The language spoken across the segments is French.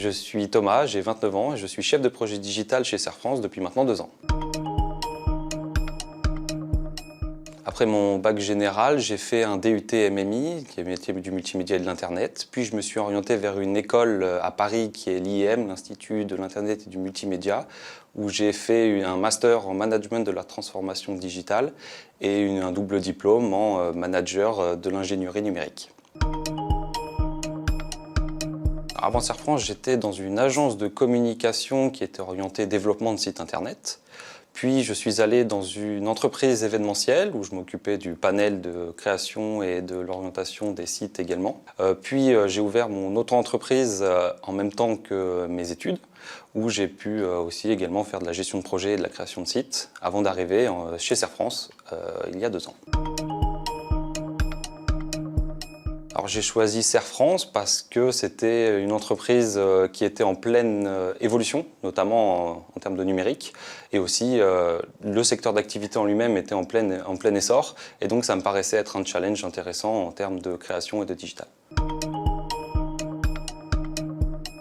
Je suis Thomas, j'ai 29 ans et je suis chef de projet digital chez Serre France depuis maintenant 2 ans. Après mon bac général, j'ai fait un DUT MMI, qui est métier du multimédia et de l'Internet. Puis je me suis orienté vers une école à Paris qui est l'IM, l'Institut de l'Internet et du Multimédia, où j'ai fait un master en management de la transformation digitale et un double diplôme en manager de l'ingénierie numérique. Avant Serre France, j'étais dans une agence de communication qui était orientée développement de sites internet. Puis je suis allé dans une entreprise événementielle où je m'occupais du panel de création et de l'orientation des sites également. Puis j'ai ouvert mon auto-entreprise en même temps que mes études, où j'ai pu aussi également faire de la gestion de projet et de la création de sites avant d'arriver chez Serre France il y a 2 ans. Alors j'ai choisi Serre France parce que c'était une entreprise qui était en pleine évolution, notamment en termes de numérique, et aussi le secteur d'activité en lui-même était en plein essor, et donc ça me paraissait être un challenge intéressant en termes de création et de digital.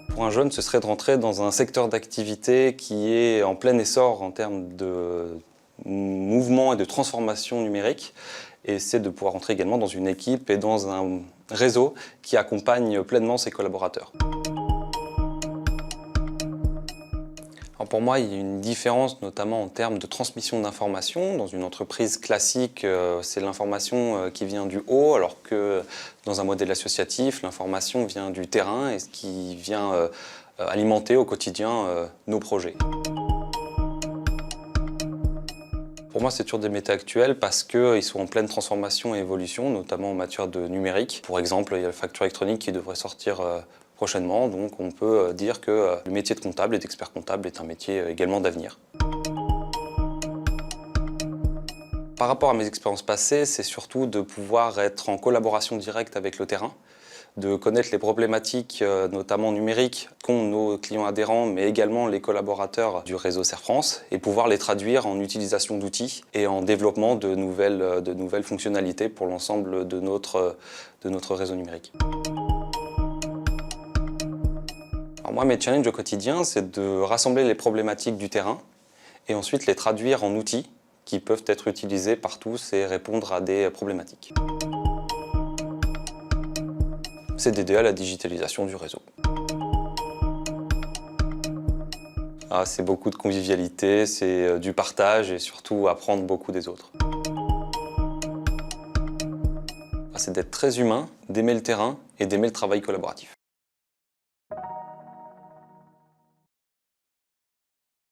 Pour un jeune, ce serait de rentrer dans un secteur d'activité qui est en plein essor en termes de mouvement et de transformation numérique, et c'est de pouvoir entrer également dans une équipe et dans un réseau qui accompagne pleinement ses collaborateurs. Alors pour moi, il y a une différence notamment en termes de transmission d'informations. Dans une entreprise classique, c'est l'information qui vient du haut, alors que dans un modèle associatif, l'information vient du terrain et ce qui vient alimenter au quotidien nos projets. Pour moi, c'est toujours des métiers actuels parce qu'ils sont en pleine transformation et évolution, notamment en matière de numérique. Pour exemple, il y a la facture électronique qui devrait sortir prochainement, donc on peut dire que le métier de comptable et d'expert comptable est un métier également d'avenir. Par rapport à mes expériences passées, c'est surtout de pouvoir être en collaboration directe avec le terrain, de connaître les problématiques, notamment numériques, qu'ont nos clients adhérents, mais également les collaborateurs du réseau Serre France, et pouvoir les traduire en utilisation d'outils et en développement de nouvelles fonctionnalités pour l'ensemble de notre réseau numérique. Alors moi, mes challenges au quotidien, c'est de rassembler les problématiques du terrain et ensuite les traduire en outils qui peuvent être utilisés par tous et répondre à des problématiques. C'est d'aider à la digitalisation du réseau. C'est beaucoup de convivialité, c'est du partage et surtout apprendre beaucoup des autres. C'est d'être très humain, d'aimer le terrain et d'aimer le travail collaboratif.